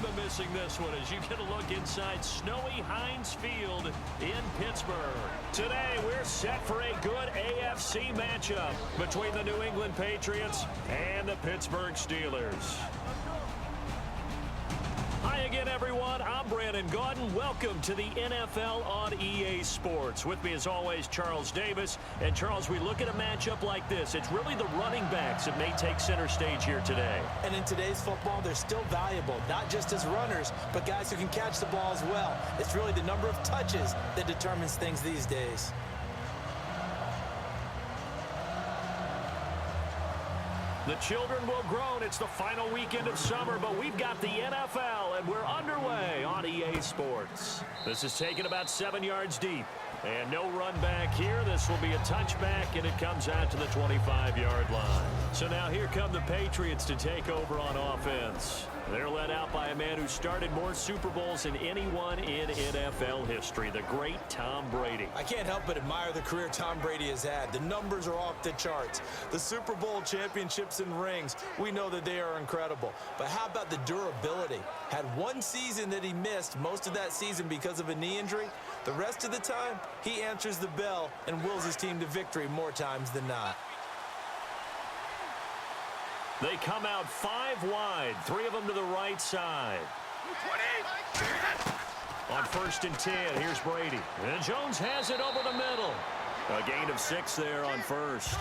been missing this one as you get a look inside snowy Heinz Field in Pittsburgh. Today, we're set for a good AFC matchup between the New England Patriots and the Pittsburgh Steelers. Hi again, everyone. I'm Brandon Gaudin. Welcome to the NFL on EA Sports. With me, as always, Charles Davis. And, Charles, we look at a matchup like this. It's really the running backs that may take center stage here today. And in today's football, they're still valuable, not just as runners, but guys who can catch the ball as well. It's really the number of touches that determines things these days. The children will groan. It's the final weekend of summer, but we've got the NFL, and we're underway on EA Sports. This is taken about 7 yards deep. And no run back here. This will be a touchback, and it comes out to the 25-yard line. So now here come the Patriots to take over on offense. They're led out by a man who started more Super Bowls than anyone in NFL history, the great Tom Brady. I can't help but admire the career Tom Brady has had. The numbers are off the charts. The Super Bowl championships and rings, we know that they are incredible. But how about the durability? Had one season that he missed, most of that season because of a knee injury. The rest of the time, he answers the bell and wills his team to victory more times than not. They come out 5 wide, 3 of them to the right side. On 1st and 10, here's Brady. And Jones has it over the middle. A gain of 6 there on 1st.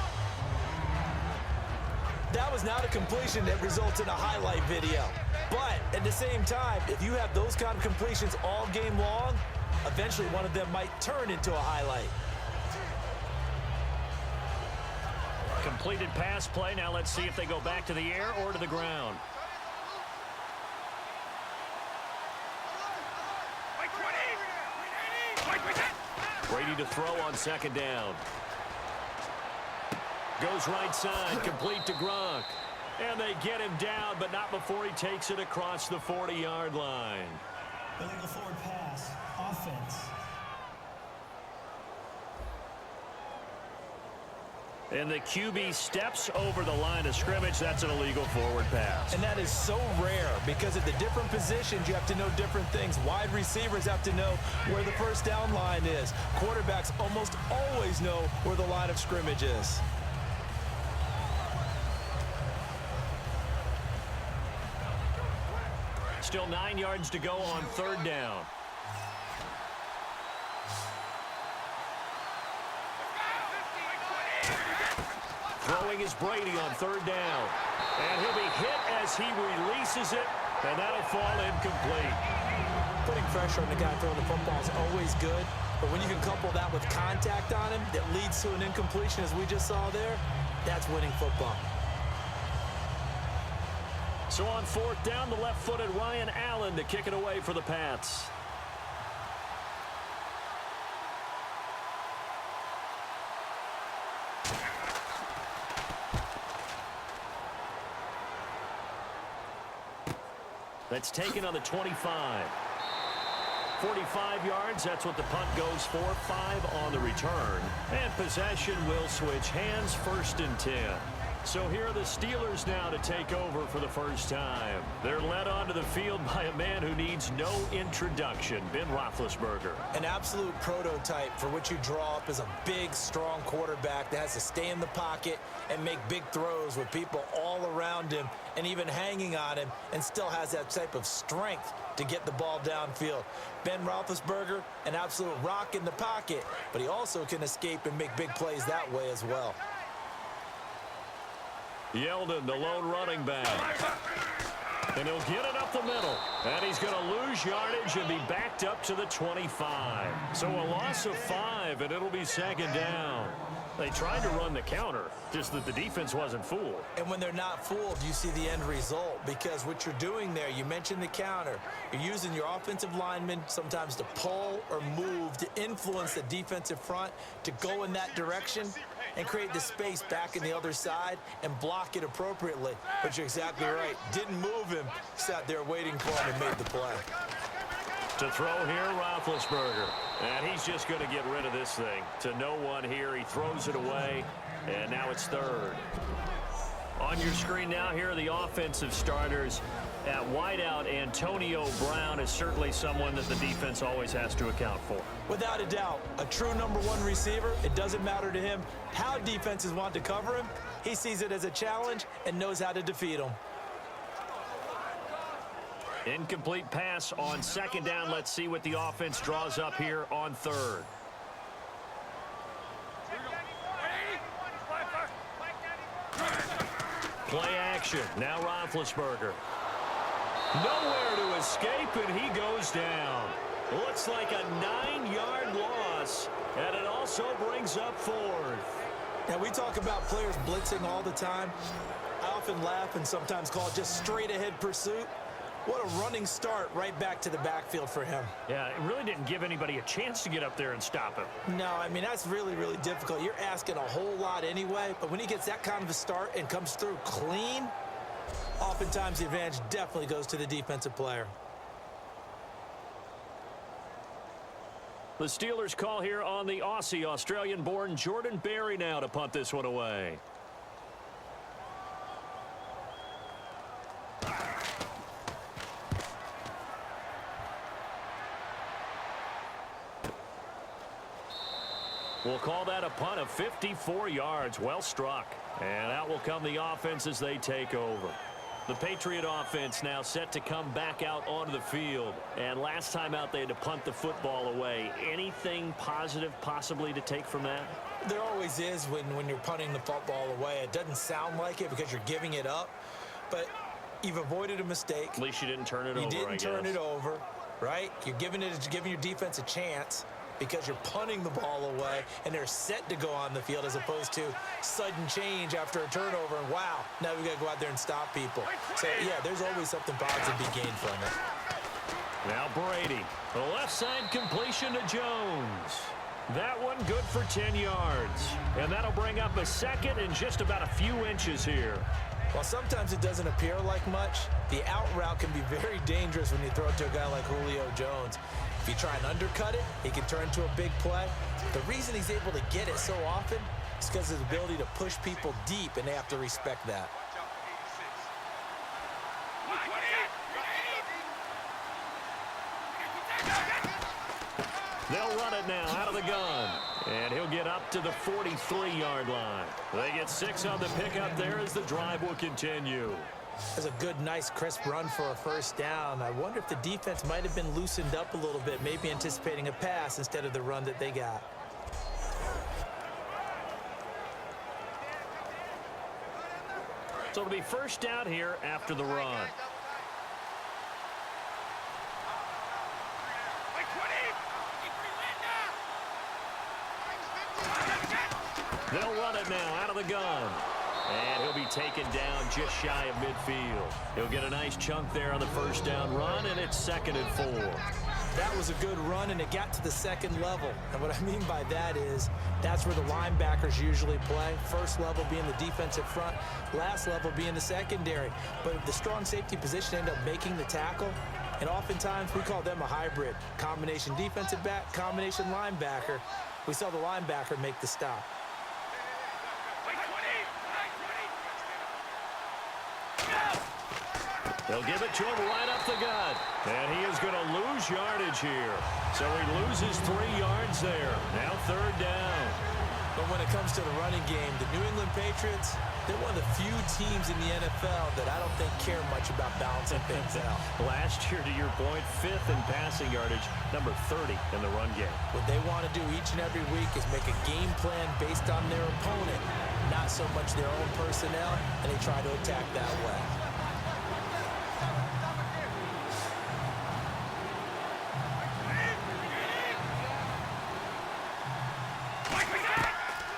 That was not a completion that results in a highlight video. But at the same time, if you have those kind of completions all game long, eventually one of them might turn into a highlight. Completed pass play. Now let's see if they go back to the air or to the ground. Brady to throw on 2nd down. Goes right side, complete to Gronk. And they get him down, but not before he takes it across the 40-yard line. Illegal forward pass, offense. And the QB steps over the line of scrimmage. That's an illegal forward pass. And that is so rare because at the different positions, you have to know different things. Wide receivers have to know where the first down line is. Quarterbacks almost always know where the line of scrimmage is. Still 9 yards to go on 3rd down. Throwing is Brady on 3rd down. And he'll be hit as he releases it, and that'll fall incomplete. Putting pressure on the guy throwing the football is always good, but when you can couple that with contact on him that leads to an incompletion as we just saw there, that's winning football. So on 4th down, the left-footed Ryan Allen to kick it away for the Pats. That's taken on the 25. 45 yards, that's what the punt goes for. 5 on the return. And possession will switch hands, 1st and 10. So here are the Steelers now to take over for the first time. They're led onto the field by a man who needs no introduction, Ben Roethlisberger. An absolute prototype for what you draw up as a big, strong quarterback that has to stay in the pocket and make big throws with people all around him and even hanging on him, and still has that type of strength to get the ball downfield. Ben Roethlisberger, an absolute rock in the pocket, but he also can escape and make big plays that way as well. Yeldon, the lone running back. And he'll get it up the middle. And he's going to lose yardage and be backed up to the 25. So a loss of 5, and it'll be 2nd down. They tried to run the counter, just that the defense wasn't fooled. And when they're not fooled, you see the end result, because what you're doing there, you mentioned the counter. You're using your offensive linemen sometimes to pull or move to influence the defensive front to go in that direction and create the space back in the other side and block it appropriately. But you're exactly right. Didn't move him. Sat there waiting for him and made the play. To throw here, Roethlisberger. And he's just going to get rid of this thing. To no one here. He throws it away. And now it's 3rd. On your screen now, here are the offensive starters. At wideout, Antonio Brown is certainly someone that the defense always has to account for. Without a doubt, a true number one receiver. It doesn't matter to him how defenses want to cover him. He sees it as a challenge and knows how to defeat them. Incomplete pass on second down. Let's see what the offense draws up here on third. Play action. Now Roethlisberger. Nowhere to escape, and he goes down. Looks like a 9-yard loss, and it also brings up fourth. Now, we talk about players blitzing all the time. I often laugh and sometimes call it just straight-ahead pursuit. What a running start right back to the backfield for him. Yeah, it really didn't give anybody a chance to get up there and stop him. No, I mean, that's really, really difficult. You're asking a whole lot anyway, but when he gets that kind of a start and comes through clean, oftentimes the advantage definitely goes to the defensive player. The Steelers call here on the Aussie, Australian-born Jordan Berry now to punt this one away. We'll call that a punt of 54 yards. Well struck. And out will come the offense as they take over. The Patriot offense now set to come back out onto the field. And last time out, they had to punt the football away. Anything positive possibly to take from that? There always is when you're punting the football away. It doesn't sound like it because you're giving it up. But you've avoided a mistake. At least you didn't turn it over, You didn't turn it over, right? You're giving your defense a chance because you're punting the ball away, and they're set to go on the field as opposed to sudden change after a turnover, and wow, now we got to go out there and stop people. So, yeah, there's always something positive to be gained from it. Now Brady, the left side completion to Jones. That one good for 10 yards. And that'll bring up a second and just about a few inches here. While sometimes it doesn't appear like much, the out route can be very dangerous when you throw it to a guy like Julio Jones. If you try and undercut it, he can turn into a big play. The reason he's able to get it so often is because of his ability to push people deep, and they have to respect that. They'll run it now out of the gun. And he'll get up to the 43-yard line. They get 6 on the pickup there as the drive will continue. That's a good, nice, crisp run for a first down. I wonder if the defense might have been loosened up a little bit, maybe anticipating a pass instead of the run that they got. So it'll be first down here after the run. They'll run it now out of the gun. And he'll be taken down just shy of midfield. He'll get a nice chunk there on the first down run, and it's 2nd and 4. That was a good run, and it got to the second level. And what I mean by that is that's where the linebackers usually play. First level being the defensive front, last level being the secondary. But if the strong safety position ended up making the tackle, and oftentimes we call them a hybrid. Combination defensive back, combination linebacker. We saw the linebacker make the stop. They'll give it to him right up the gut. And he is going to lose yardage here. So he loses 3 yards there. Now 3rd down. But when it comes to the running game, the New England Patriots, they're one of the few teams in the NFL that I don't think care much about balancing things out. Last year, to your point, 5th in passing yardage, number 30 in the run game. What they want to do each and every week is make a game plan based on their opponent, not so much their own personnel, and they try to attack that way.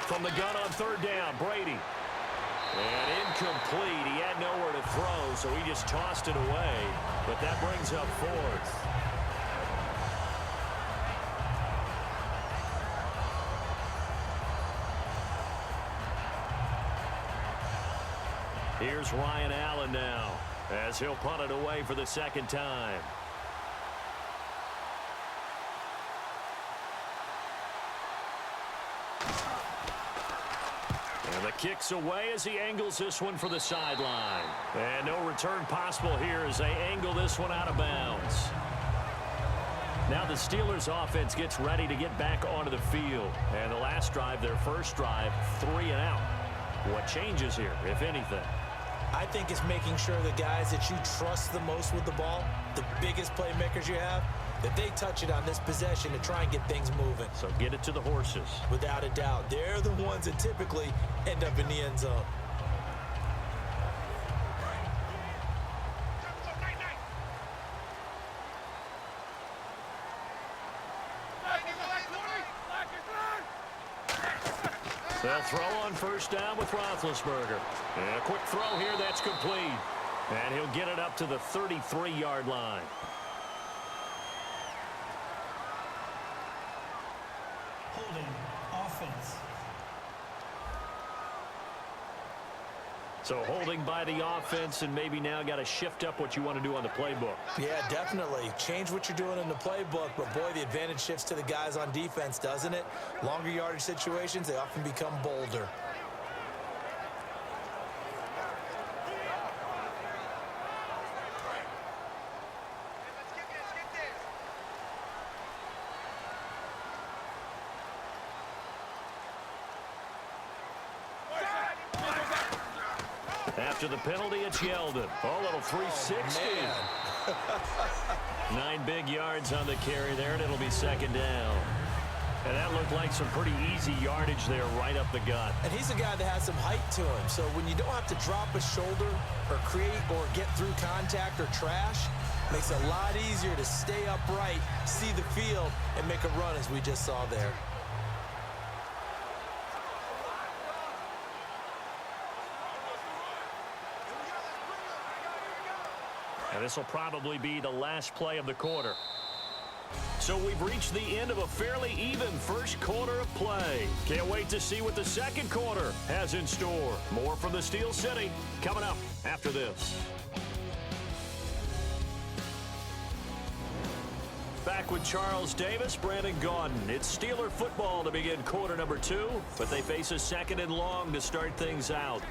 From the gun on 3rd down, Brady. And incomplete. He had nowhere to throw, so he just tossed it away. But that brings up 4th. Here's Ryan Allen now, as he'll punt it away for the 2nd time. And the Kicks away as he angles this one for the sideline. And no return possible here as they angle this one out of bounds. Now the Steelers offense gets ready to get back onto the field. And the last drive, their first drive, 3 and out. What changes here, if anything? I think it's making sure the guys that you trust the most with the ball, the biggest playmakers you have, that they touch it on this possession to try and get things moving. So get it to the horses. Without a doubt. They're the ones that typically end up in the end zone. They'll throw on first down with Roethlisberger. And a quick throw here, that's complete. And he'll get it up to the 33-yard line. Holding. Offense. So holding by the offense, and maybe now got to shift up what you want to do on the playbook. Yeah, definitely. Change what you're doing in the playbook, but boy, the advantage shifts to the guys on defense, doesn't it? Longer yardage situations, they often become bolder. After the penalty, it's Yeldon. Oh, little 360. Man. 9 big yards on the carry there, and it'll be second down. And that looked like some pretty easy yardage there right up the gut. And he's a guy that has some height to him. So when you don't have to drop a shoulder or create or get through contact or trash, makes it a lot easier to stay upright, see the field, and make a run as we just saw there. And this will probably be the last play of the quarter. So we've reached the end of a fairly even first quarter of play. Can't wait to see what the second quarter has in store. More from the Steel City coming up after this. Back with Charles Davis, Brandon Gaudin. It's Steeler football to begin quarter number 2, but they face a second and long to start things out.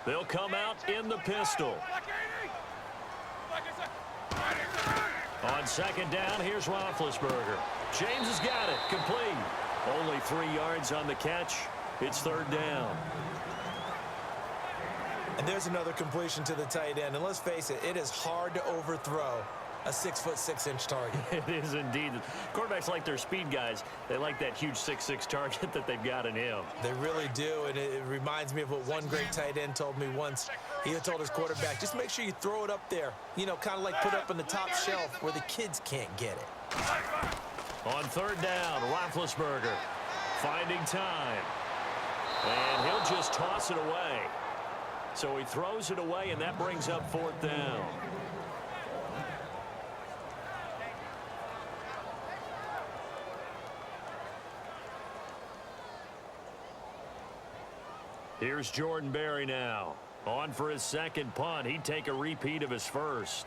They'll come out in the pistol. On second down, here's Roethlisberger. James has got it. Complete. Only 3 yards on the catch. It's third down. And there's another completion to the tight end. And let's face it, it is hard to overthrow a 6'6" target. It is indeed. Quarterbacks like their speed guys. They like that huge 6'6" target that they've got in him. They really do, and it reminds me of what one great tight end told me once. He had told his quarterback, just make sure you throw it up there, you know, kind of like put it up on the top shelf where the kids can't get it. On third down, Roethlisberger finding time. And he'll just toss it away. So he throws it away, and that brings up fourth down. Here's Jordan Berry now. On for his second punt. He'd take a repeat of his first.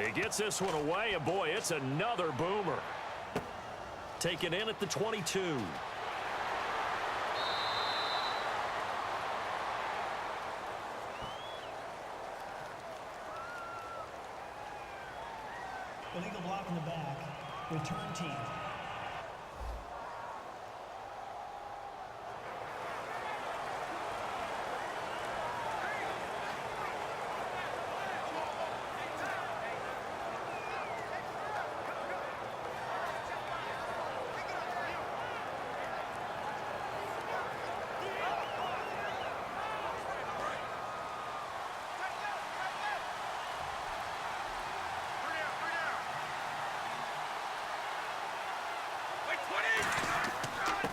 He gets this one away, and boy, it's another boomer. Taken in at the 22. Illegal block in the back. Return team.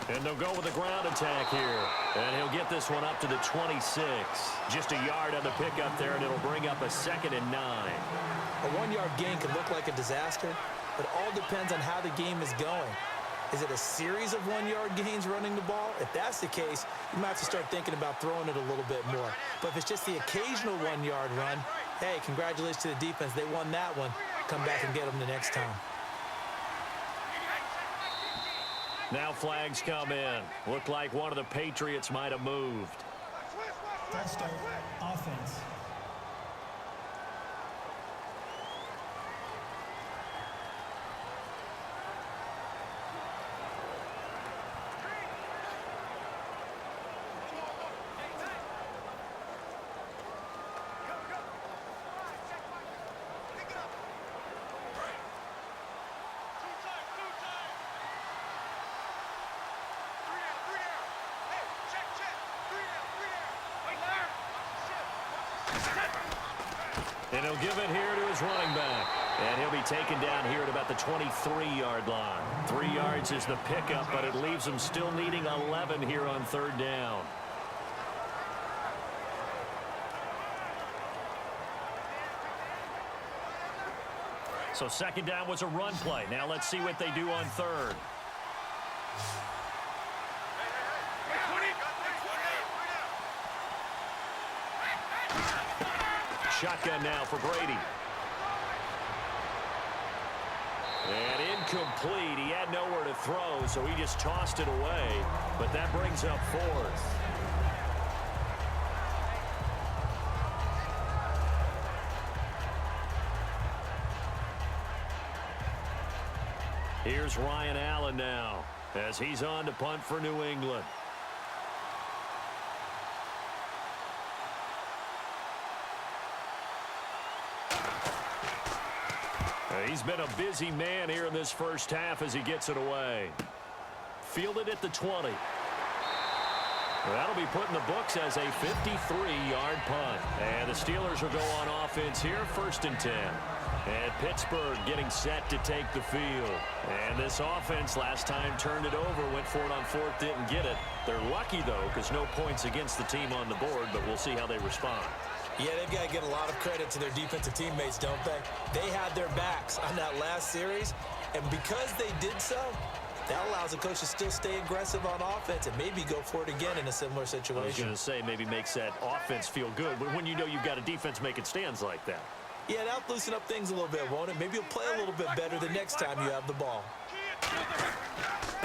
And they'll go with a ground attack here. And he'll get this one up to the 26. Just a yard on the pickup there, and it'll bring up a 2nd and 9. A 1-yard gain can look like a disaster, but it all depends on how the game is going. Is it a series of one-yard gains running the ball? If that's the case, you might have to start thinking about throwing it a little bit more. But if it's just the occasional one-yard run, hey, congratulations to the defense. They won that one. Come back and get them the next time. Now flags come in. Looked like one of the Patriots might have moved. False start, offense. And he'll give it here to his running back. And he'll be taken down here at about the 23-yard line. 3 yards is the pickup, but it leaves him still needing 11 here on third down. So second down was a run play. Now let's see what they do on third. Shotgun now for Brady. And incomplete. He had nowhere to throw, so he just tossed it away. But that brings up fourth. Here's Ryan Allen now as he's on to punt for New England. He's been a busy man here in this first half as he gets it away. Fielded at the 20. That'll be put in the books as a 53-yard punt. And the Steelers will go on offense here, 1st and 10. And Pittsburgh getting set to take the field. And this offense last time turned it over, went for it on 4th, didn't get it. They're lucky, though, because no points against the team on the board, but we'll see how they respond. Yeah, they've got to get a lot of credit to their defensive teammates, don't they? They had their backs on that last series, and because they did so, that allows the coach to still stay aggressive on offense and maybe go for it again in a similar situation. I was going to say maybe makes that offense feel good, but when you know you've got a defense making stands like that. Yeah, that'll loosen up things a little bit, won't it? Maybe you'll play a little bit better the next time you have the ball.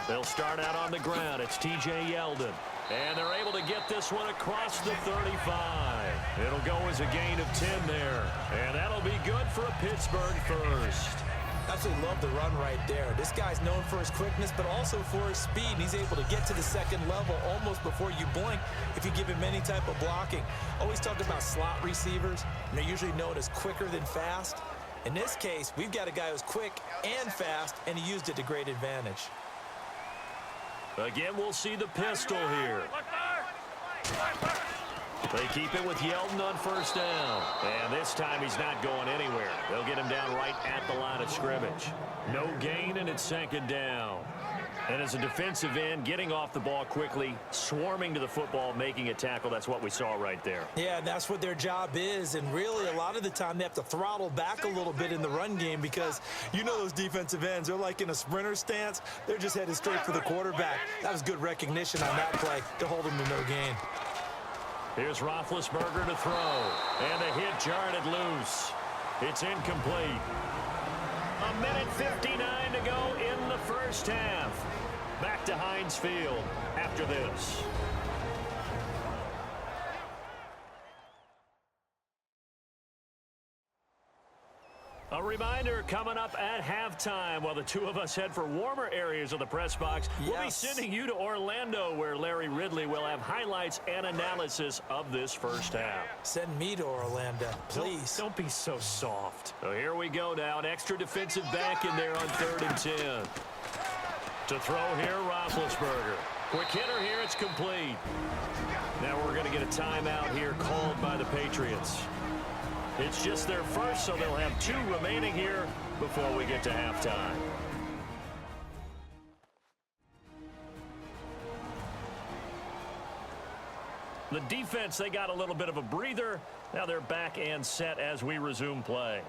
They'll start out on the ground. It's T.J. Yeldon. And they're able to get this one across the 35. It'll go as a gain of 10 there. And that'll be good for a Pittsburgh first. Absolutely love the run right there. This guy's known for his quickness, but also for his speed. And he's able to get to the second level almost before you blink if you give him any type of blocking. Always talk about slot receivers, and they're usually known as quicker than fast. In this case, we've got a guy who's quick and fast, and he used it to great advantage. Again, we'll see the pistol here. They keep it with Yeldon on 1st down. And this time he's not going anywhere. They'll get him down right at the line of scrimmage. No gain, and it's 2nd down. And as a defensive end, getting off the ball quickly, swarming to the football, making a tackle, that's what we saw right there. Yeah, that's what their job is. And really, a lot of the time, they have to throttle back a little bit in the run game because you know those defensive ends, they're like in a sprinter stance. They're just headed straight for the quarterback. That was good recognition on that play to hold him to no gain. Here's Roethlisberger to throw. And the hit jarred it loose. It's incomplete. 1:59 to go in the first half. Back to Heinz Field after this. A reminder coming up at halftime while the two of us head for warmer areas of the press box. Yes. We'll be sending you to Orlando where Larry Ridley will have highlights and analysis of this first half. Send me to Orlando, please. Don't be so soft. So here we go now. An extra defensive back in there on 3rd and 10. To throw here, Roethlisberger. Quick hitter here, it's complete. Now we're going to get a timeout here called by the Patriots. It's just their first, so they'll have 2 remaining here before we get to halftime. The defense, they got a little bit of a breather. Now they're back and set as we resume play.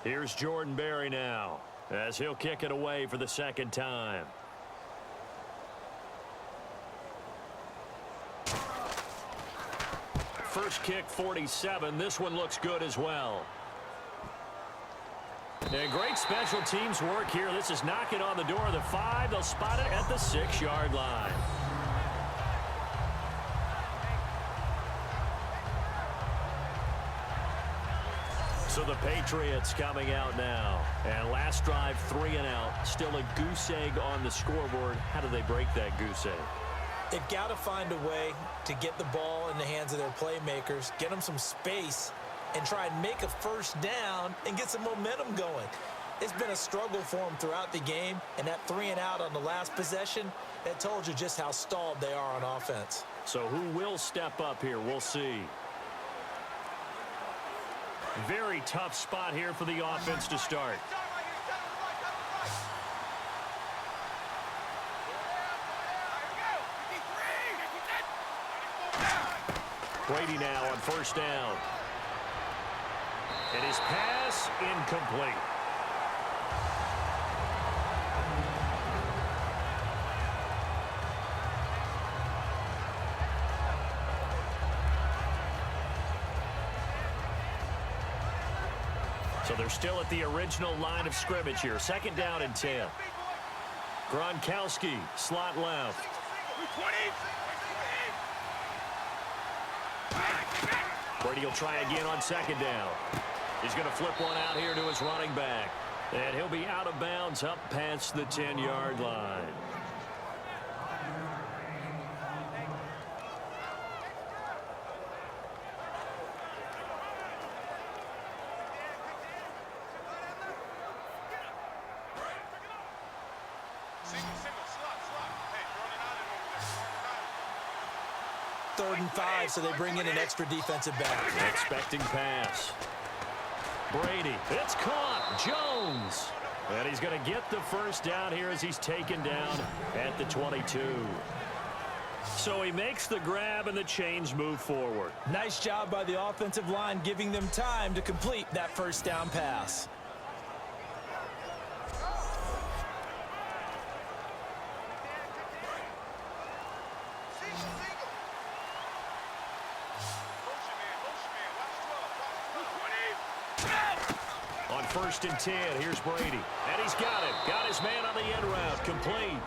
Here's Jordan Berry now, as he'll kick it away for the second time. First kick, 47. This one looks good as well. And great special teams work here. This is knocking on the door of the 5. They'll spot it at the 6-yard line. So the Patriots coming out now. And last drive, 3 and out. Still a goose egg on the scoreboard. How do they break that goose egg? They've got to find a way to get the ball in the hands of their playmakers, get them some space, and try and make a first down and get some momentum going. It's been a struggle for them throughout the game, and that 3 and out on the last possession, that told you just how stalled they are on offense. So who will step up here? We'll see. Very tough spot here for the offense to start. Brady now on first down. And his pass incomplete. So they're still at the original line of scrimmage here. Second down and 10. Gronkowski, slot left. Brady will try again on second down. He's going to flip one out here to his running back. And he'll be out of bounds up past the 10-yard line. Third and 5, so they bring in an extra defensive back. Expecting pass. Brady, it's caught. Jones. And he's going to get the first down here as he's taken down at the 22. So he makes the grab and the chains move forward. Nice job by the offensive line giving them time to complete that first down pass. On first and 10, here's Brady. And he's got it. Got his man on the end route. Complete.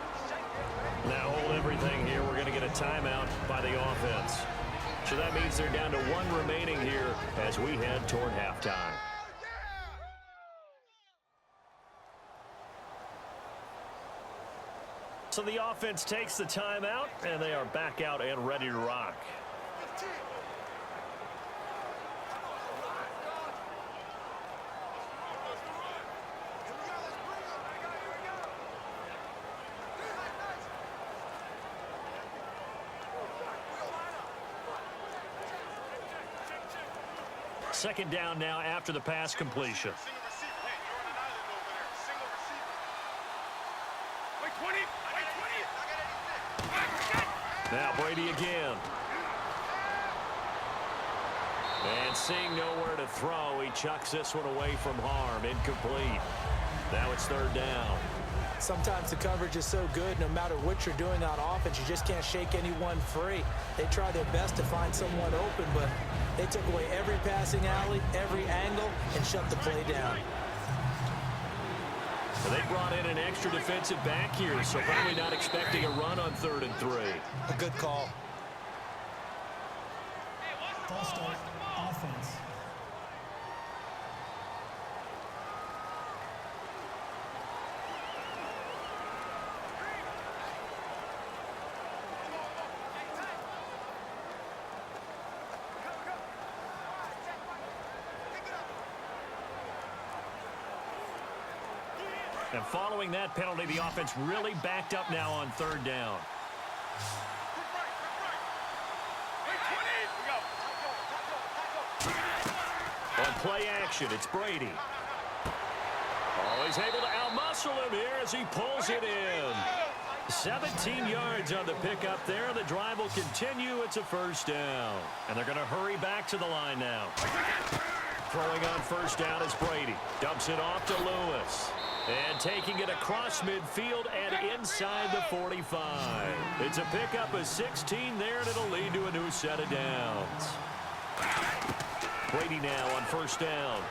Now hold everything here. We're going to get a timeout by the offense. So that means they're down to 1 remaining here as we head toward halftime. So the offense takes the timeout, and they are back out and ready to rock. Second down now after the pass completion. Now Brady again. And seeing nowhere to throw, he chucks this one away from harm. Incomplete. Now it's third down. Sometimes the coverage is so good, no matter what you're doing on offense, you just can't shake anyone free. They try their best to find someone open, but they took away every passing alley, every angle, and shut the play down. Well, they brought in an extra defensive back here, so probably not expecting a run on 3rd and 3. A good call. False start, offense. And following that penalty, the offense really backed up now on 3rd down. On play action, it's Brady. Oh, he's able to outmuscle him here as he pulls it in. 17 yards on the pickup there. The drive will continue. It's a first down. And they're going to hurry back to the line now. Throwing on first down is Brady. Dumps it off to Lewis. And taking it across midfield and inside the 45. It's a pickup of 16 there, and it'll lead to a new set of downs. Brady now on first down.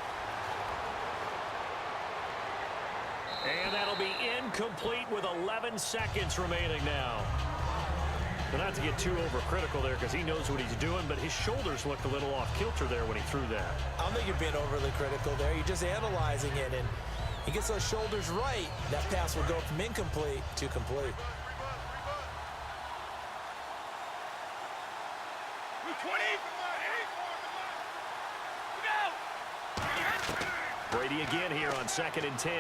And that'll be incomplete with 11 seconds remaining now. But not to get too overcritical there because he knows what he's doing, but his shoulders looked a little off kilter there when he threw that. I don't think you're being overly critical there. You're just analyzing it, and he gets those shoulders right. That pass will go from incomplete to complete. Brady again here on 2nd and 10.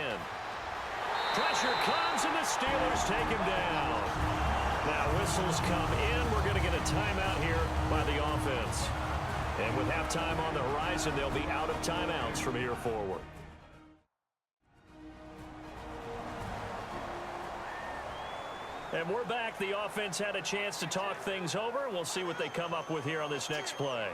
Pressure comes, and the Steelers take him down. Now whistles come in. We're going to get a timeout here by the offense. And with halftime on the horizon, they'll be out of timeouts from here forward. And we're back. The offense had a chance to talk things over. We'll see what they come up with here on this next play.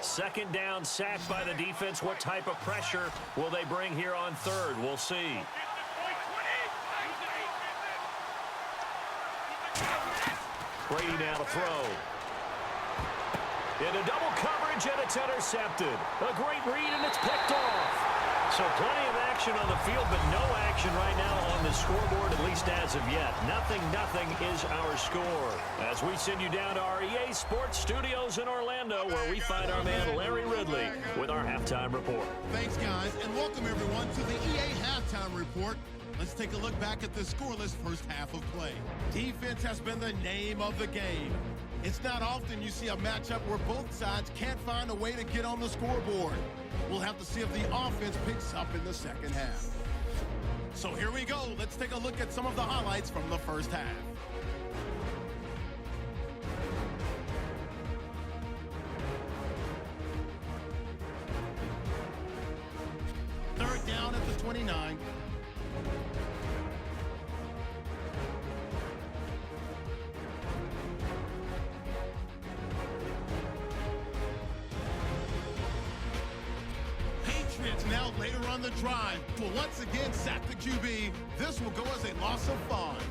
Second down, sacked by the defense. What type of pressure will they bring here on third? We'll see. Brady now to throw. Into double coverage, and it's intercepted. A great read, and it's picked off. So plenty of action on the field, but no action right now on the scoreboard, at least as of yet. Nothing is our score. As we send you down to our EA Sports Studios in Orlando, where we find our man Larry Ridley with our halftime report. Thanks, guys, and welcome everyone to the EA Halftime Report. Let's take a look back at the scoreless first half of play. Defense has been the name of the game. It's not often you see a matchup where both sides can't find a way to get on the scoreboard. We'll have to see if the offense picks up in the second half. So here we go. Let's take a look at some of the highlights from the first half. Third down at the 29. Now later on the drive will once again sack the QB. This will go as a loss of 5.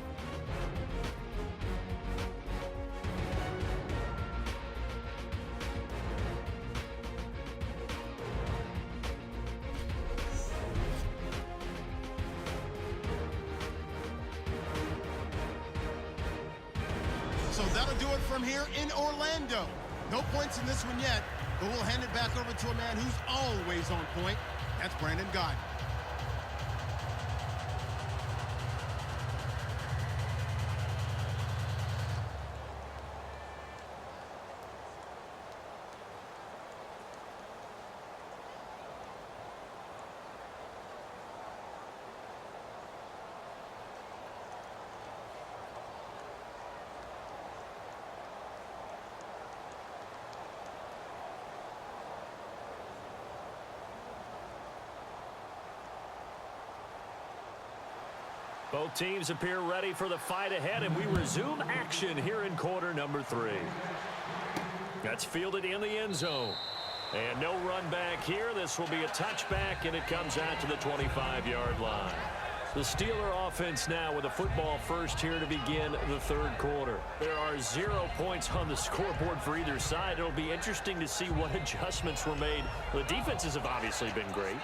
So that'll do it from here in Orlando. No points in this one yet, but we'll hand it back over to a man who's always on point. That's Brandon Gott. Both teams appear ready for the fight ahead, and we resume action here in quarter number 3. That's fielded in the end zone. And no run back here. This will be a touchback, and it comes out to the 25-yard line. The Steeler offense now with a football first here to begin the third quarter. There are 0 points on the scoreboard for either side. It'll be interesting to see what adjustments were made. The defenses have obviously been great.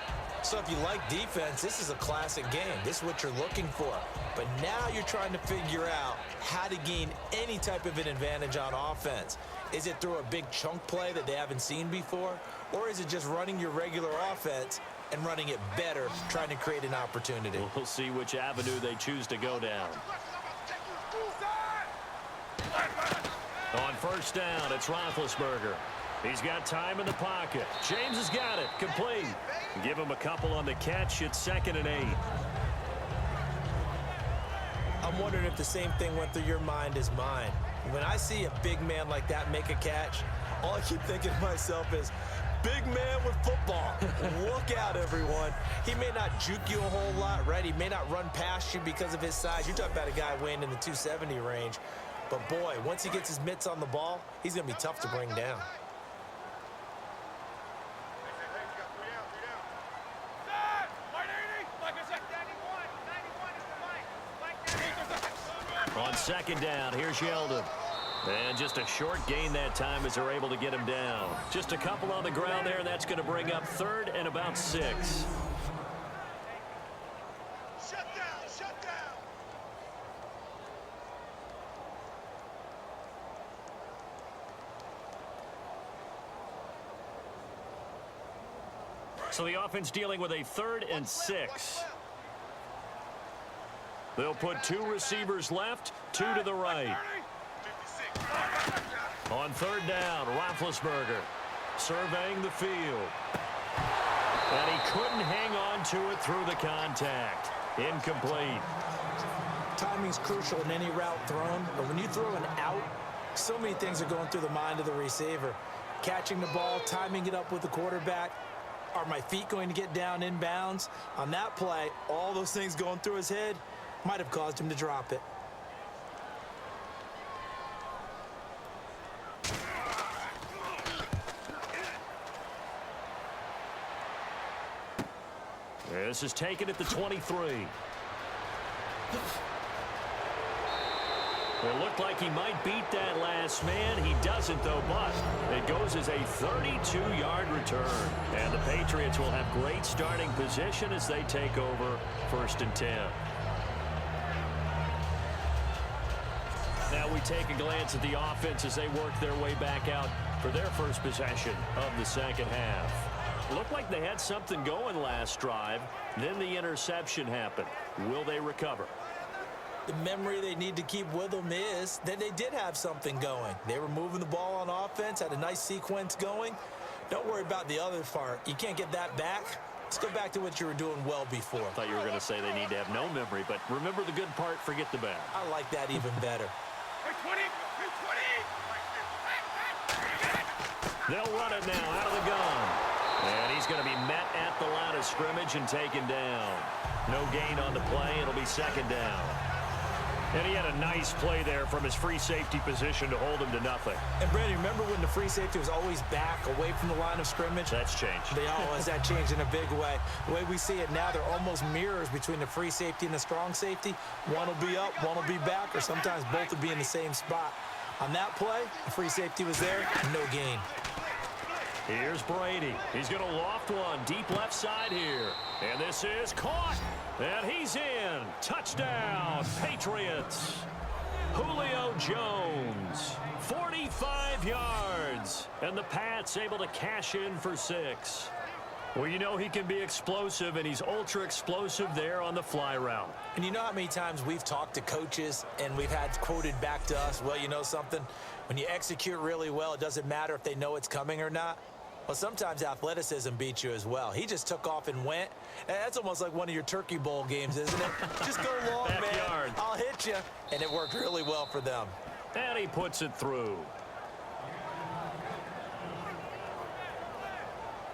So if you like defense, this is a classic game. This is what you're looking for. But now you're trying to figure out how to gain any type of an advantage on offense. Is it through a big chunk play that they haven't seen before? Or is it just running your regular offense and running it better, trying to create an opportunity? We'll see which avenue they choose to go down. On first down, it's Roethlisberger. He's got time in the pocket. James has got it. Complete. Give him a couple on the catch. It's 2nd and 8. I'm wondering if the same thing went through your mind as mine. When I see a big man like that make a catch, all I keep thinking to myself is, big man with football. Look out, everyone. He may not juke you a whole lot, right? He may not run past you because of his size. You're talking about a guy weighing in the 270 range. But, boy, once he gets his mitts on the ball, he's going to be tough to bring down. On second down, here's Yeldon. And just a short gain that time as they're able to get him down. Just a couple on the ground there, and that's going to bring up 3rd and about 6. Shut down. So the offense dealing with a 3rd and 6. They'll put 2 receivers left, 2 to the right. On 3rd down, Roethlisberger surveying the field. And he couldn't hang on to it through the contact. Incomplete. Timing's crucial in any route thrown, but when you throw an out, so many things are going through the mind of the receiver. Catching the ball, timing it up with the quarterback. Are my feet going to get down inbounds? On that play, all those things going through his head might have caused him to drop it. This is taken at the 23. It looked like he might beat that last man. He doesn't, though, but it goes as a 32-yard return. And the Patriots will have great starting position as they take over 1st and 10. Now we take a glance at the offense as they work their way back out for their first possession of the second half. Looked like they had something going last drive. Then the interception happened. Will they recover? The memory they need to keep with them is that they did have something going. They were moving the ball on offense, had a nice sequence going. Don't worry about the other part. You can't get that back. Let's go back to what you were doing well before. I thought you were going to say they need to have no memory, but remember the good part, forget the bad. I like that even better. They'll run it now out of the gun. And he's going to be met at the line of scrimmage and taken down. No gain on the play. It'll be 2nd down. And he had a nice play there from his free safety position to hold him to nothing. And, Brandon, remember when the free safety was always back away from the line of scrimmage? That's changed. They always that changed in a big way. The way we see it now, they're almost mirrors between the free safety and the strong safety. One will be up, one will be back, or sometimes both will be in the same spot. On that play, the free safety was there, no gain. Here's Brady. He's going to loft one deep left side here. And this is caught. And he's in. Touchdown, Patriots. Julio Jones, 45 yards. And the Pats able to cash in for 6. Well, you know he can be explosive, and he's ultra-explosive there on the fly route. And you know how many times we've talked to coaches and we've had quoted back to us, well, you know something? When you execute really well, it doesn't matter if they know it's coming or not. Well, sometimes athleticism beats you as well. He just took off and went. And that's almost like one of your Turkey Bowl games, isn't it? Just go long, Backyard. man. I'll hit you. And it worked really well for them. And he puts it through.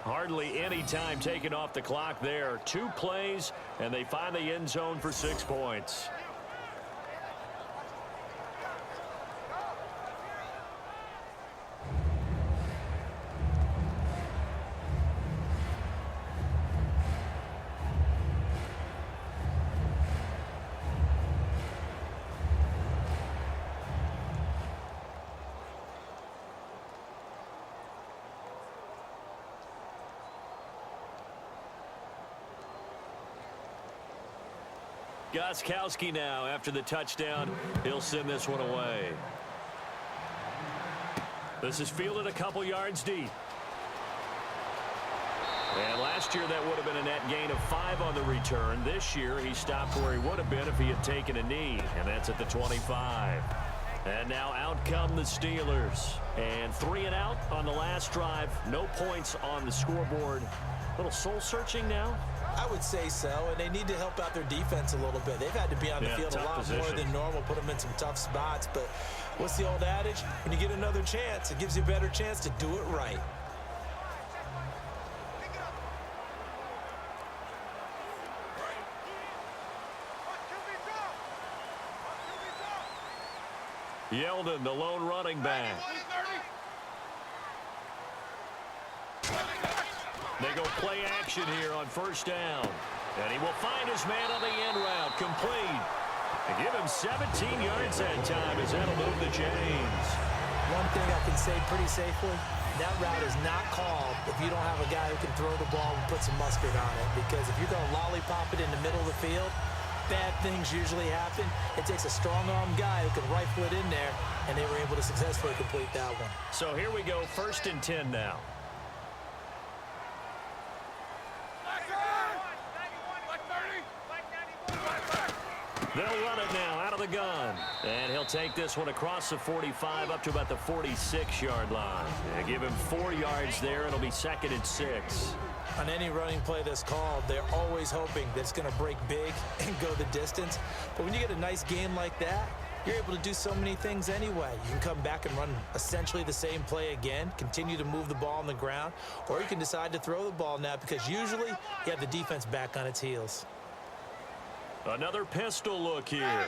Hardly any time taken off the clock there. 2 plays, and they find the end zone for 6 points. Gostkowski now after the touchdown. He'll send this one away. This is fielded a couple yards deep. And last year that would have been a net gain of 5 on the return. This year he stopped where he would have been if he had taken a knee. And that's at the 25. And now out come the Steelers. And 3 and out on the last drive. No points on the scoreboard. A little soul-searching now. I would say so, and they need to help out their defense a little bit. They've had to be on the field a lot more than normal, put them in some tough spots. But what's the old adage? When you get another chance, it gives you a better chance to do it right. Yeldon, the lone running back. They go play action here on first down. And he will find his man on the end route. Complete. And give him 17 yards that time as that'll move the chains. One thing I can say pretty safely, that route is not called if you don't have a guy who can throw the ball and put some mustard on it. Because if you're going to lollipop it in the middle of the field, bad things usually happen. It takes a strong-arm guy who can rifle it in there, and they were able to successfully complete that one. So here we go, 1st and 10 now. They'll run it now out of the gun. And he'll take this one across the 45 up to about the 46-yard line. And give him 4 yards there. It'll be 2nd and 6. On any running play that's called, they're always hoping that it's going to break big and go the distance. But when you get a nice game like that, you're able to do so many things anyway. You can come back and run essentially the same play again, continue to move the ball on the ground, or you can decide to throw the ball now because usually you have the defense back on its heels. Another pistol look here.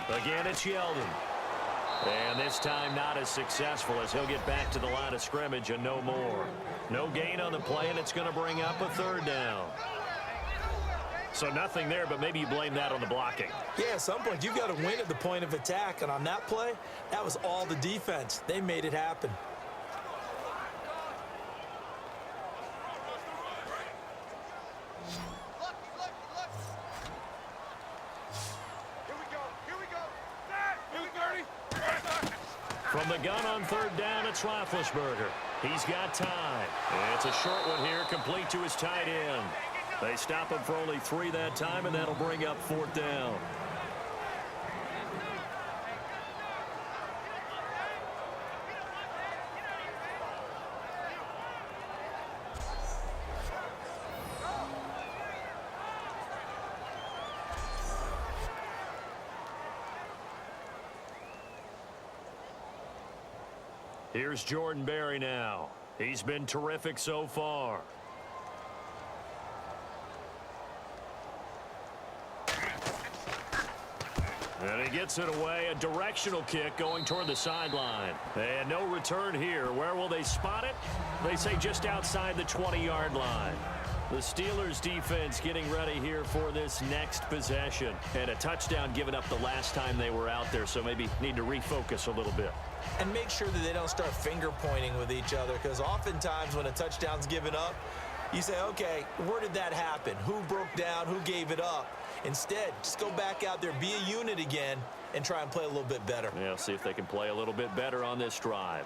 Again, it's Yeldon. And this time not as successful as he'll get back to the line of scrimmage and no more. No gain on the play, and it's going to bring up a 3rd down. So nothing there, but maybe you blame that on the blocking. Yeah, at some point you've got to win at the point of attack, and on that play, that was all the defense. They made it happen. From the gun on 3rd down, it's Roethlisberger. He's got time. And it's a short one here, complete to his tight end. They stop him for only 3 that time, and that'll bring up 4th down. Here's Jordan Berry now. He's been terrific so far. And he gets it away. A directional kick going toward the sideline. And no return here. Where will they spot it? They say just outside the 20-yard line. The Steelers defense getting ready here for this next possession. And a touchdown given up the last time they were out there, so maybe need to refocus a little bit. And make sure that they don't start finger pointing with each other, because oftentimes when a touchdown's given up, you say, okay, where did that happen? Who broke down? Who gave it up? Instead, just go back out there, be a unit again, and try and play a little bit better. Yeah, see if they can play a little bit better on this drive.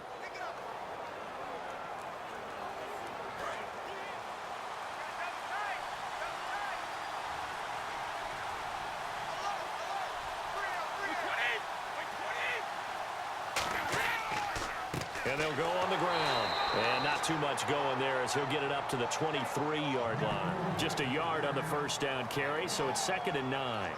And they'll go on the ground. And not too much going there as he'll get it up to the 23-yard line. Just a yard on the 1st down carry, so it's 2nd and 9.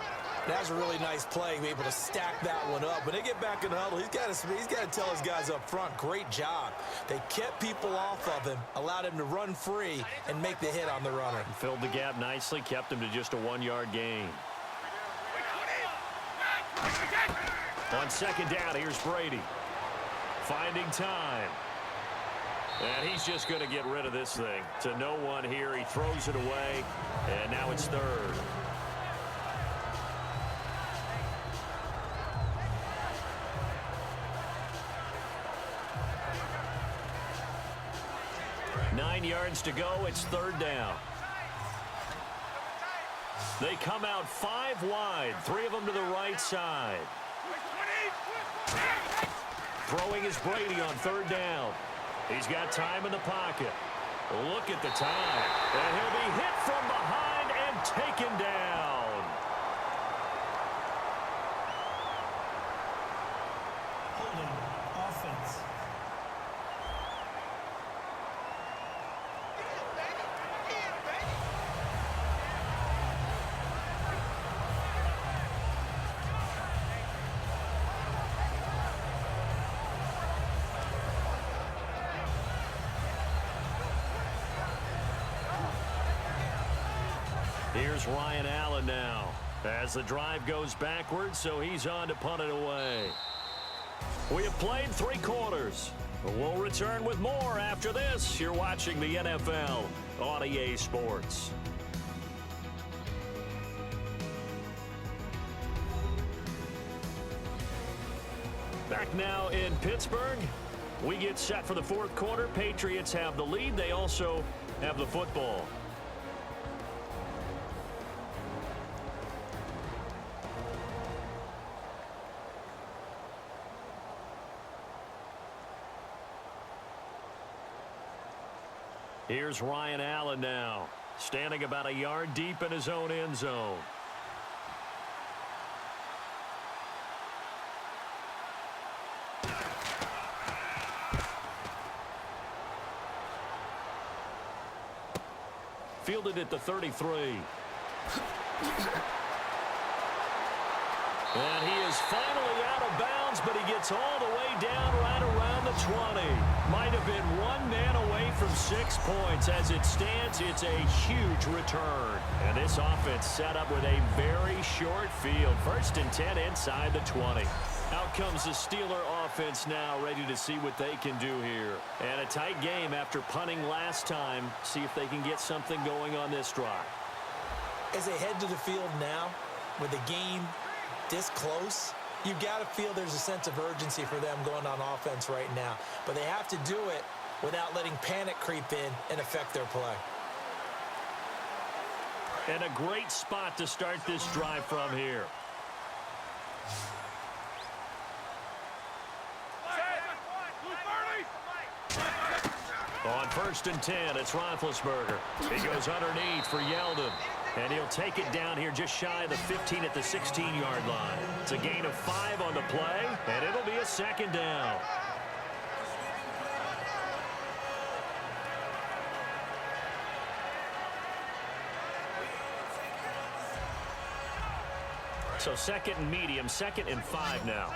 That's a really nice play, be able to stack that one up. When they get back in the huddle, he's got to tell his guys up front, great job. They kept people off of him, allowed him to run free and make the hit on the runner. Filled the gap nicely, kept him to just a 1-yard gain. On 2nd down, here's Brady. Finding time. And he's just going to get rid of this thing. To no one here. He throws it away. And now it's 3rd. Nine yards to go. It's 3rd down. They come out 5 wide. 3 of them to the right side. Throwing is Brady on 3rd down. He's got time in the pocket. Look at the time. And he'll be hit from behind and taken down. Holding offense. Here's Ryan Allen now. As the drive goes backwards, so he's on to punt it away. We have played 3 quarters. We'll return with more after this. You're watching the NFL on EA Sports. Back now in Pittsburgh. We get set for the 4th quarter. Patriots have the lead. They also have the football. Here's Ryan Allen now, standing about a yard deep in his own end zone. Fielded at the 33. And he is finally out of bounds, but he gets all the way down right around the 20. Might have been 1 man away from 6 points. As it stands, it's a huge return. And this offense set up with a very short field. 1st and 10 inside the 20. Out comes the Steeler offense now, ready to see what they can do here. And a tight game after punting last time. See if they can get something going on this drive. As they head to the field now, with the game this close, you got to feel there's a sense of urgency for them going on offense right now. But they have to do it without letting panic creep in and affect their play. And a great spot to start this drive from here. On 1st and 10, it's Roethlisberger. He goes underneath for Yeldon. And he'll take it down here just shy of the 15 at the 16-yard line. It's a gain of 5 on the play, and it'll be a 2nd down. So 2nd and medium, 2nd and 5 now.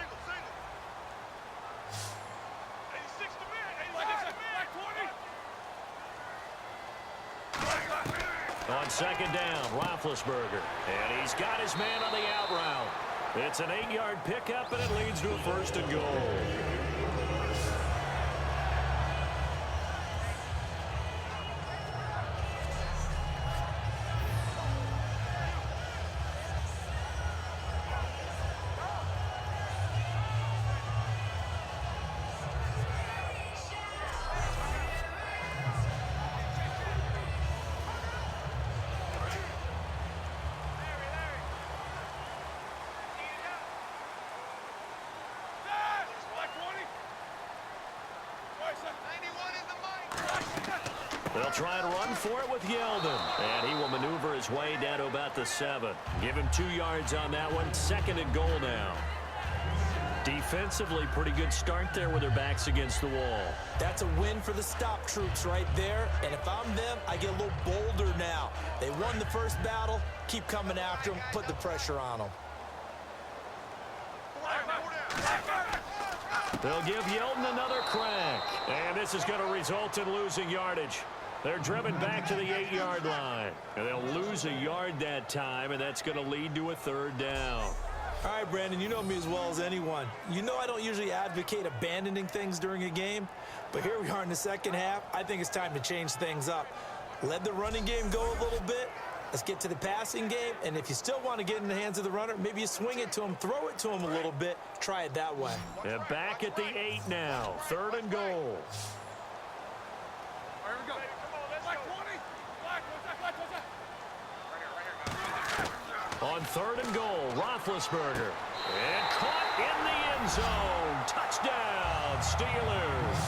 On 2nd down, Roethlisberger. And he's got his man on the out route. It's an 8-yard pickup, and it leads to a 1st and goal. They'll try and run for it with Yeldon. And he will maneuver his way down to about the 7. Give him 2 yards on that one. 2nd and goal now. Defensively, pretty good start there with their backs against the wall. That's a win for the stop troops right there. And if I'm them, I get a little bolder now. They won the first battle. Keep coming after them. Put the pressure on them. They'll give Yeldon another crack. And this is going to result in losing yardage. They're driven back to the 8-yard line. And they'll lose a yard that time, and that's going to lead to a 3rd down. All right, Brandon, you know me as well as anyone. You know I don't usually advocate abandoning things during a game, but here we are in the 2nd half. I think it's time to change things up. Let the running game go a little bit. Let's get to the passing game, and if you still want to get in the hands of the runner, maybe you swing it to him, throw it to him a little bit, try it that way. And back at the 8 now, 3rd and goal. Here we go. On 3rd and goal, Roethlisberger. And caught in the end zone. Touchdown, Steelers.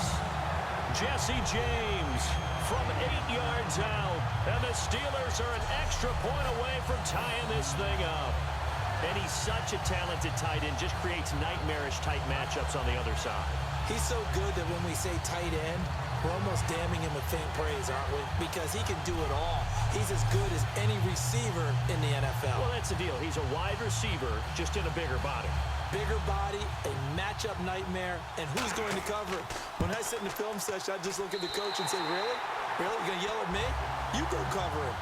Jesse James from 8 yards out. And the Steelers are an extra point away from tying this thing up. And he's such a talented tight end, just creates nightmarish tight matchups on the other side. He's so good that when we say tight end, we're almost damning him with faint praise, aren't we? Because he can do it all. He's as good as any receiver in the NFL. Well, that's the deal. He's a wide receiver, just in a bigger body. Bigger body, a matchup nightmare, and who's going to cover it? When I sit in the film session, I just look at the coach and say, really? Really? You're going to yell at me? You go cover it.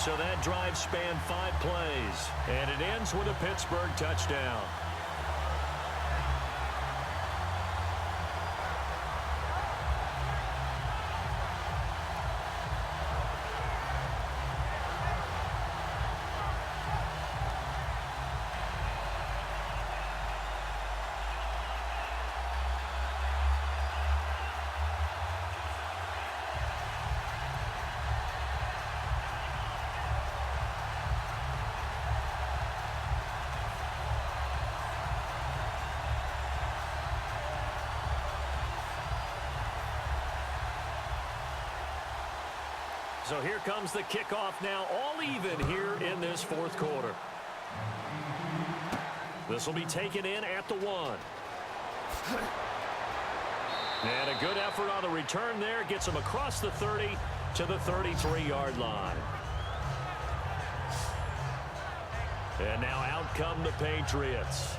So that drive spanned 5 plays, and it ends with a Pittsburgh touchdown. So here comes the kickoff now, all even here in this fourth quarter. This will be taken in at the 1. And a good effort on the return there. Gets him across the 30 to the 33-yard line. And now out come the Patriots.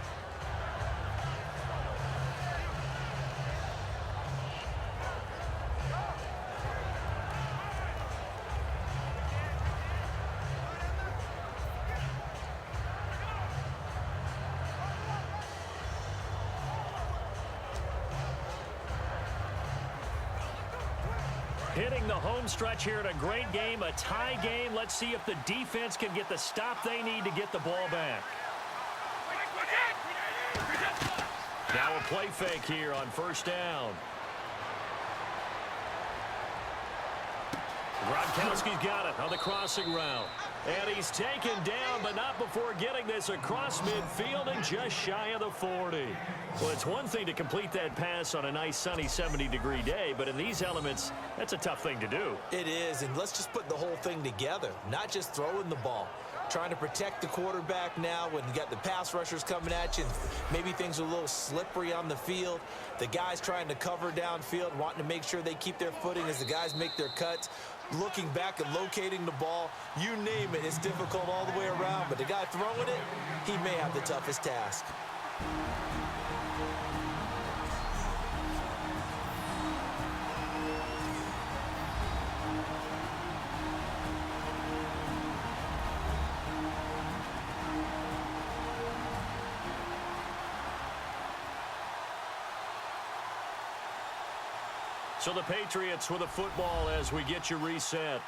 Hitting the home stretch here in a great game, a tie game. Let's see if the defense can get the stop they need to get the ball back. Now a play fake here on first down. Gronkowski's got it on the crossing route. And he's taken down, but not before getting this across midfield and just shy of the 40. Well, it's one thing to complete that pass on a nice sunny 70-degree day, but in these elements, that's a tough thing to do. It is, and let's just put the whole thing together, not just throwing the ball. Trying to protect the quarterback now when you got the pass rushers coming at you. And maybe things are a little slippery on the field. The guys trying to cover downfield, wanting to make sure they keep their footing as the guys make their cuts. Looking back and locating the ball, you name it, it's difficult all the way around. But the guy throwing it, he may have the toughest task. So the Patriots with a football as we get you reset.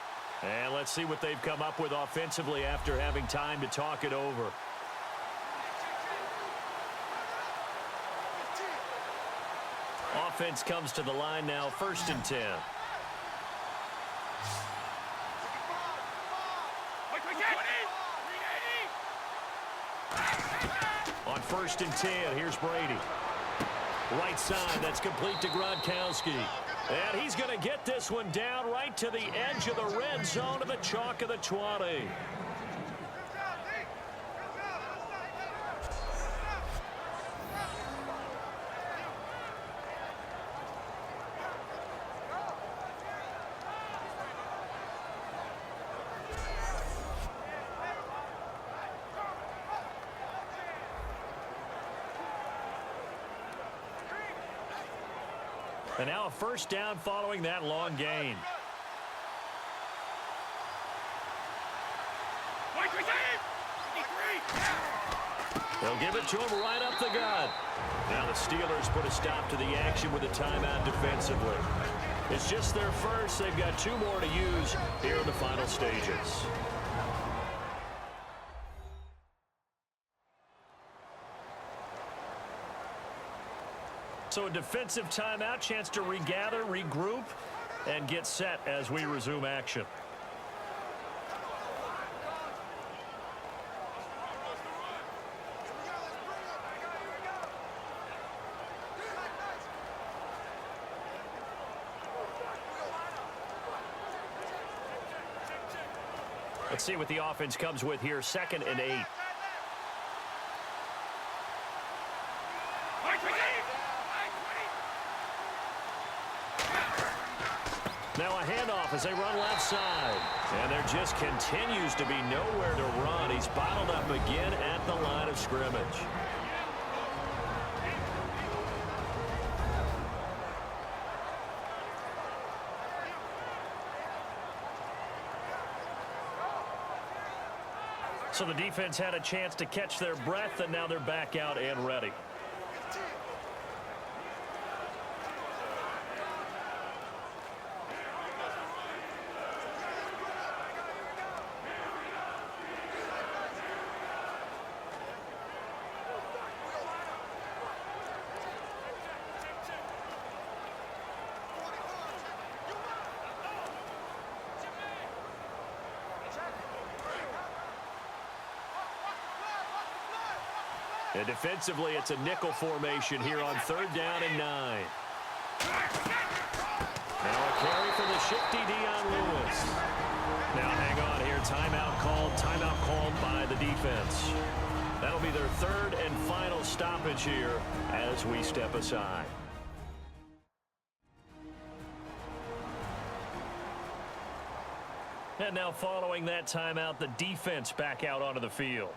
And let's see what they've come up with offensively after having time to talk it over. Offense comes to the line now, 1st and 10. On 1st and 10, here's Brady. Right side, that's complete to Gronkowski. And he's going to get this one down right to the edge of the red zone of the chalk of the 20. And now a first down following that long gain. They'll give it to him right up the gut. Now the Steelers put a stop to the action with a timeout defensively. It's just their first. They've got 2 more to use here in the final stages. So a defensive timeout, chance to regather, regroup, and get set as we resume action. Let's see what the offense comes with here, 2nd and 8. Now a handoff as they run left side. And there just continues to be nowhere to run. He's bottled up again at the line of scrimmage. So the defense had a chance to catch their breath, and now they're back out and ready. And defensively, it's a nickel formation here on 3rd down and 9. Now a carry for the shifty Dion Lewis. Now hang on here. Timeout called by the defense. That'll be their 3rd and final stoppage here as we step aside. And now following that timeout, the defense back out onto the field.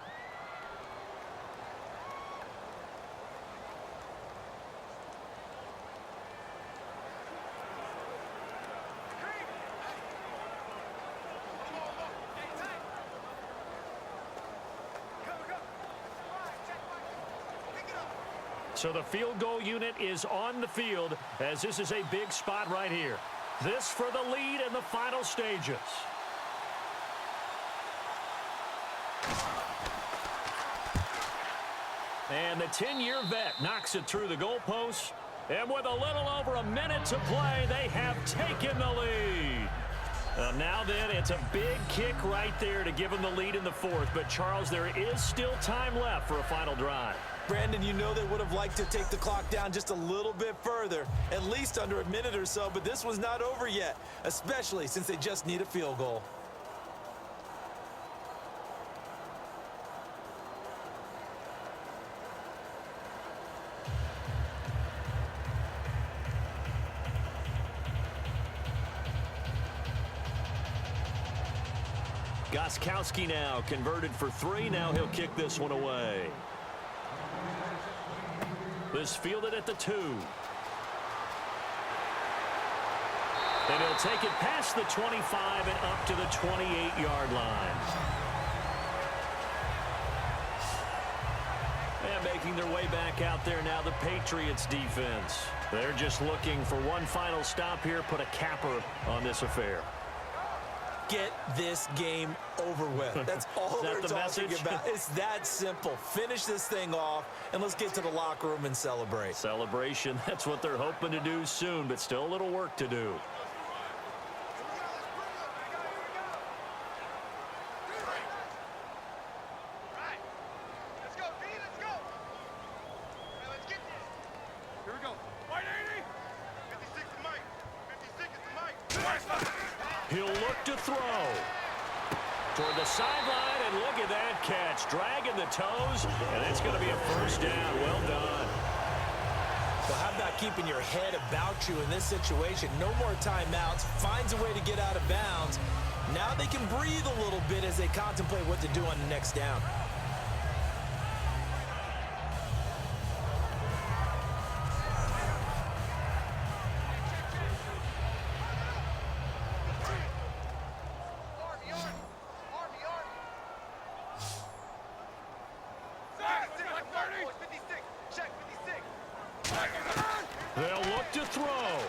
So the field goal unit is on the field as this is a big spot right here. This for the lead in the final stages. And the 10-year vet knocks it through the goalpost. And with a little over a minute to play, they have taken the lead. Now then, it's a big kick right there to give them the lead in the 4th. But, Charles, there is still time left for a final drive. Brandon, you know they would have liked to take the clock down just a little bit further, at least under a minute or so, but this one's not over yet, especially since they just need a field goal. Gostkowski now converted for 3. Now he'll kick this one away. This fielded at the 2. And he'll take it past the 25 and up to the 28-yard line. And making their way back out there now, the Patriots defense. They're just looking for one final stop here, put a capper on this affair. Get this game over with. That's all they're talking about. It's that simple. Finish this thing off, and let's get to the locker room and celebrate. Celebration, that's what they're hoping to do soon, but still a little work to do. He'll look to throw toward the sideline, and look at that catch. Dragging the toes, and it's going to be a first down. Well done. Well, how about keeping your head about you in this situation? No more timeouts. Finds a way to get out of bounds. Now they can breathe a little bit as they contemplate what to do on the next down. They'll look to throw.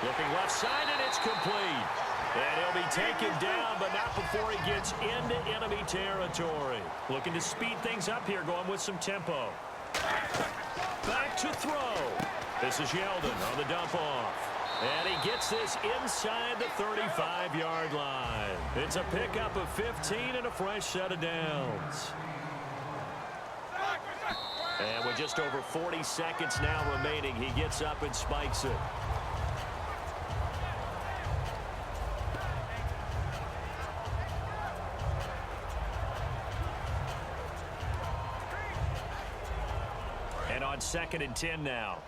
Looking left side, and it's complete. And he'll be taken down, but not before he gets into enemy territory. Looking to speed things up here, going with some tempo. Back to throw. This is Yeldon on the dump off. And he gets this inside the 35-yard line. It's a pickup of 15 and a fresh set of downs. And with just over 40 seconds now remaining, he gets up and spikes it. And on 2nd and 10 now.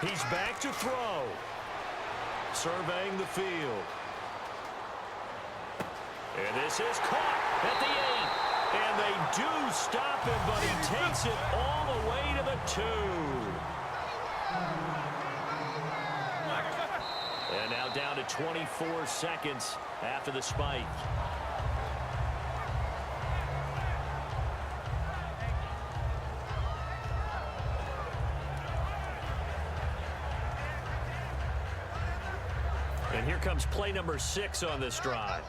He's back to throw. Surveying the field. And this is caught at the 8. And they do stop him, but he takes it all the way to the 2. Now down to 24 seconds after the spike. And here comes play number 6 on this drive.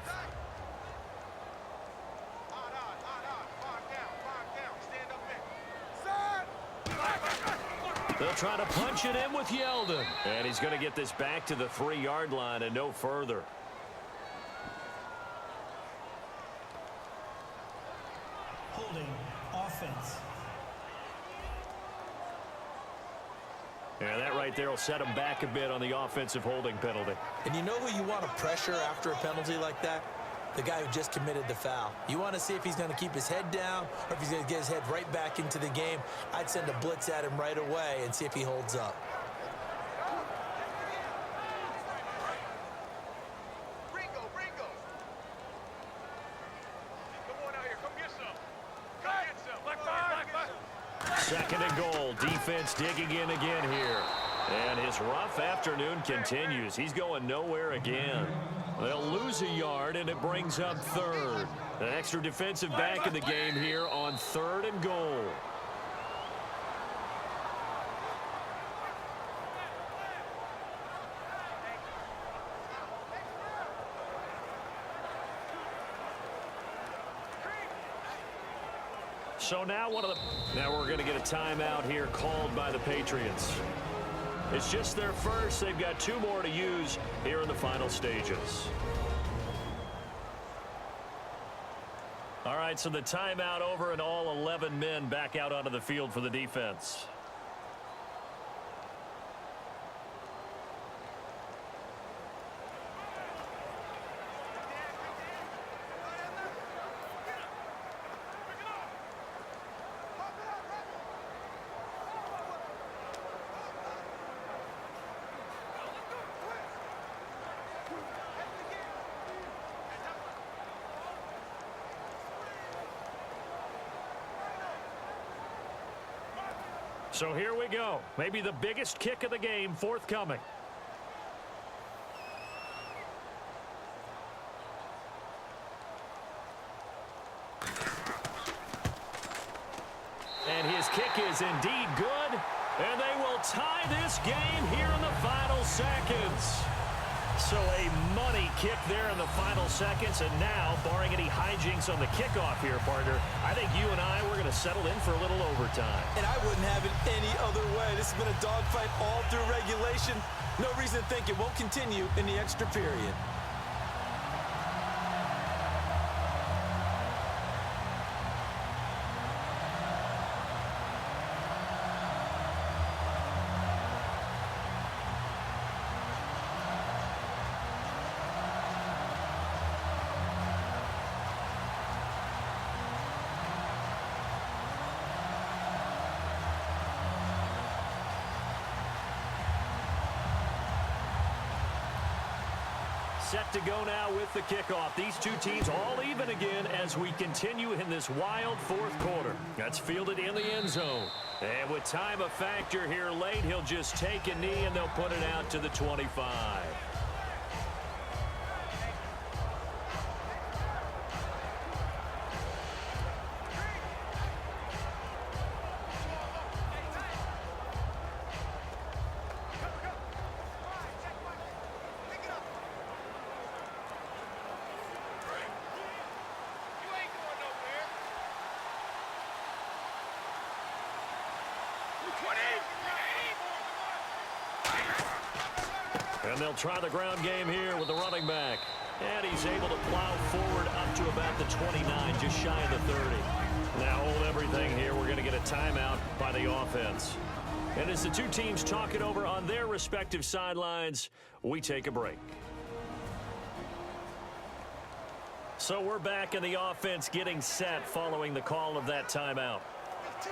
They'll try to punch it in with Yeldon. And he's going to get this back to the 3-yard line and no further. Holding offense. And that right there will set him back a bit on the offensive holding penalty. And you know who you want to pressure after a penalty like that? The guy who just committed the foul. You want to see if he's going to keep his head down or if he's going to get his head right back into the game. I'd send a blitz at him right away and see if he holds up. Ringo. Come on out here. Come get some. Second and goal. Defense digging in again here. And his rough afternoon continues. He's going nowhere again. They'll lose a yard, and it brings up third. An extra defensive back in the game here on 3rd and goal. So now we're going to get a timeout here called by the Patriots. It's just their first. They've got 2 more to use here in the final stages. All right, so the timeout over and all 11 men back out onto the field for the defense. So here we go. Maybe the biggest kick of the game forthcoming. And his kick is indeed good. And they will tie this game here in the final seconds. So a money kick there in the final seconds. And now, barring any hijinks on the kickoff here, partner, I think you and I, we're going to settle in for a little overtime. And I wouldn't have it any other way. This has been a dogfight all through regulation. No reason to think it won't continue in the extra period. Set to go now with the kickoff. These two teams all even again as we continue in this wild 4th quarter. That's fielded in the end zone. And with time a factor here late, he'll just take a knee and they'll put it out to the 25. And they'll try the ground game here with the running back. And he's able to plow forward up to about the 29, just shy of the 30. Now hold everything here. We're going to get a timeout by the offense. And as the two teams talk it over on their respective sidelines, we take a break. So we're back in the offense getting set following the call of that timeout. 15.